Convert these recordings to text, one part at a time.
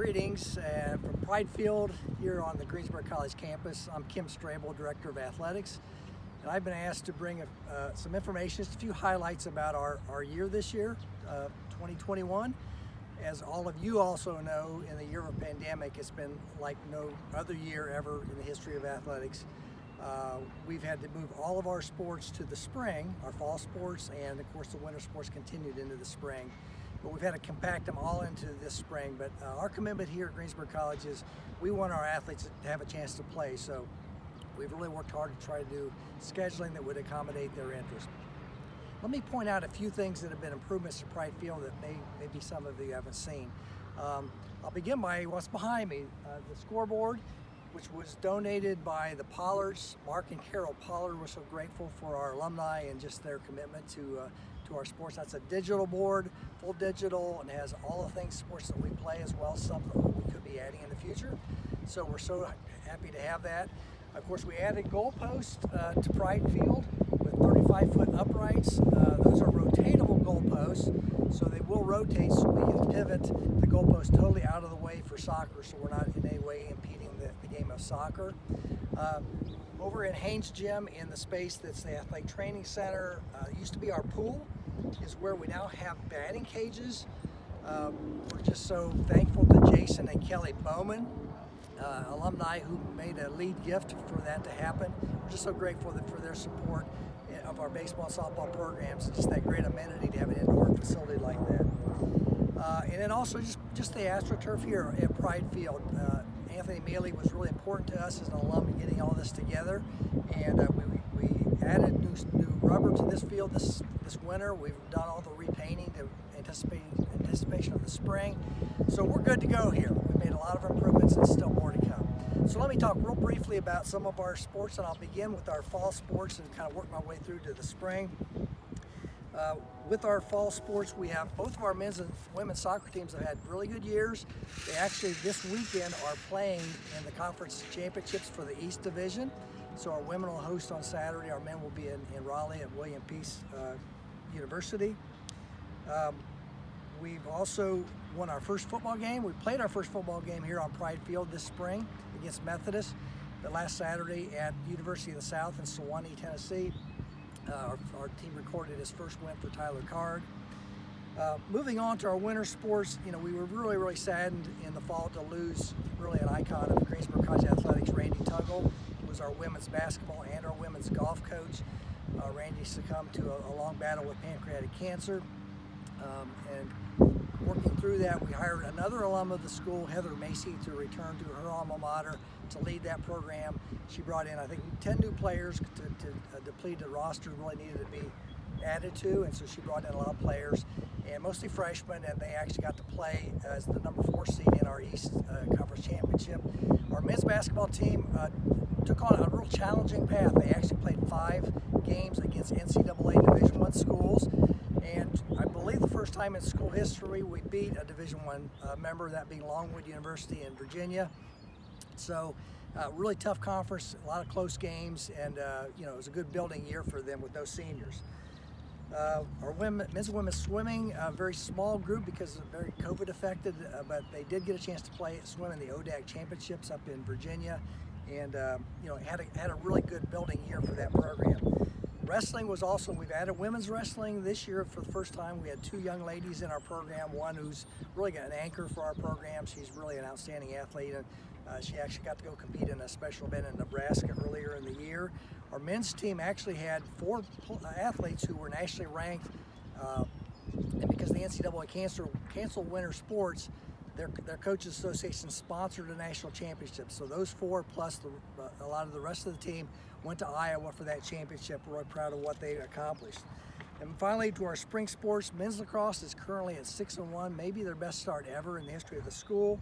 Greetings from Pride Field here on the Greensboro College campus. I'm Kim Strable, Director of Athletics, and I've been asked to bring some information, just a few highlights about our year this year, 2021. As all of you also know, in the year of a pandemic, it's been like no other year ever in the history of athletics. We've had to move all of our sports to the spring, our fall sports, and of course the winter sports continued into the spring. But we've had to compact them all into this spring. But our commitment here at Greensboro College is we want our athletes to have a chance to play. So we've really worked hard to try to do scheduling that would accommodate their interest. Let me point out a few things that have been improvements to Pride Field that maybe some of you haven't seen. I'll begin by what's behind me, the scoreboard, which was donated by the Pollards. Mark and Carol Pollard were so grateful for our alumni and just their commitment to our sports. That's a digital board, full digital, and has all the things sports that we play as well, some that we could be adding in the future. So we're so happy to have that. Of course, we added goalposts to Pride Field with 35-foot uprights. Those are rotatable goalposts, so they will rotate so we can pivot the goalpost totally out of the way for soccer, so we're not in any way impeding the game of soccer. Over in Haynes Gym, in the space that's the Athletic Training Center, used to be our pool, is where we now have batting cages. We're just so thankful to Jason and Kelly Bowman, alumni who made a lead gift for that to happen. We're just so grateful for their support of our baseball and softball programs. It's just that great amenity to have an indoor facility like that. And then also just the AstroTurf here at Pride Field. Anthony Mealy was really important to us as an alum in getting all this together, and we added new rubber to this field this winter. We've done all the repainting to anticipation of the spring, so we're good to go here. We've made a lot of improvements and still more to come. So let me talk real briefly about some of our sports, and I'll begin with our fall sports and kind of work my way through to the spring. With our fall sports, we have both of our men's and women's soccer teams have had really good years. They actually this weekend are playing in the conference championships for the East Division. So our women will host on Saturday. Our men will be in Raleigh at William Peace University. We've also won our first football game. We played our first football game here on Pride Field this spring against Methodist, the last Saturday at University of the South in Sewanee, Tennessee. Our team recorded his first win for Tyler Card. Moving on to our winter sports, we were really saddened in the fall to lose really an icon of Greensboro College athletics, Randy Tuggle, who was our women's basketball and our women's golf coach. Randy succumbed to a long battle with pancreatic cancer. And working through that, we hired another alum of the school, Heather Macy, to return to her alma mater to lead that program. She brought in, I think, 10 new players to deplete the roster really needed to be added to, and so she brought in a lot of players, and mostly freshmen, and they actually got to play as the number 4 seed in our East Conference Championship. Our men's basketball team took on a real challenging path. They actually played 5 games against NCAA Division I schools, and I believe the first time in school history we beat a Division I member, that being Longwood University in Virginia. So really tough conference, a lot of close games, and it was a good building year for them with those seniors. Our men's and women's swimming, a very small group because it's very COVID affected, but they did get a chance to swim in the ODAC championships up in Virginia, and had a really good building year for that program. Wrestling was also, we've added women's wrestling this year for the first time. We had 2 young ladies in our program, one who's really an anchor for our program. She's really an outstanding athlete, and she actually got to go compete in a special event in Nebraska earlier in the year. Our men's team actually had 4 athletes who were nationally ranked, and because the NCAA canceled winter sports, their Coaches Association sponsored a national championship. So those 4 plus a lot of the rest of the team went to Iowa for that championship. We're really proud of what they accomplished. And finally, to our spring sports, men's lacrosse is currently at 6-1, maybe their best start ever in the history of the school.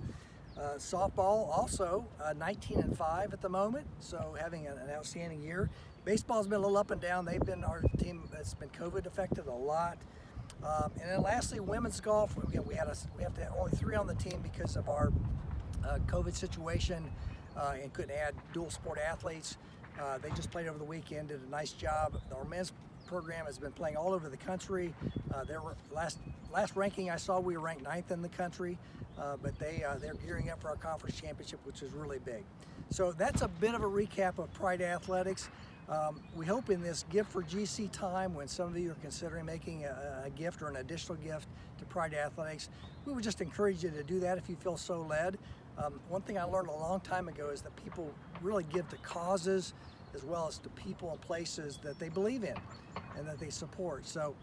Softball also 19-5 at the moment, so having an outstanding year. Baseball's been a little up and down. They've been our team that's been COVID affected a lot. And then lastly, women's golf. We have to have only 3 on the team because of our COVID situation, and couldn't add dual sport athletes. They just played over the weekend, did a nice job. Our men's program has been playing all over the country. Their last ranking I saw, we were ranked 9th in the country. but they're gearing up for our conference championship, which is really big. So that's a bit of a recap of Pride Athletics. We hope in this Gift for GC time, when some of you are considering making a gift or an additional gift to Pride Athletics, we would just encourage you to do that if you feel so led. One thing I learned a long time ago is that people really give to causes as well as to people and places that they believe in and that they support. So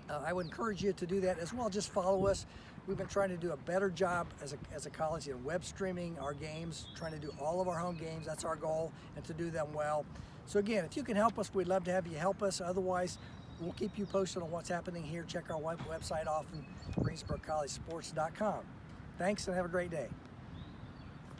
I would encourage you to do that as well. Just follow us. We've been trying to do a better job as a college in web streaming our games, trying to do all of our home games. That's our goal, and to do them well. So again, if you can help us, we'd love to have you help us. Otherwise, we'll keep you posted on what's happening here. Check our website off, GreensboroCollegeSports.com. Thanks, and have a great day.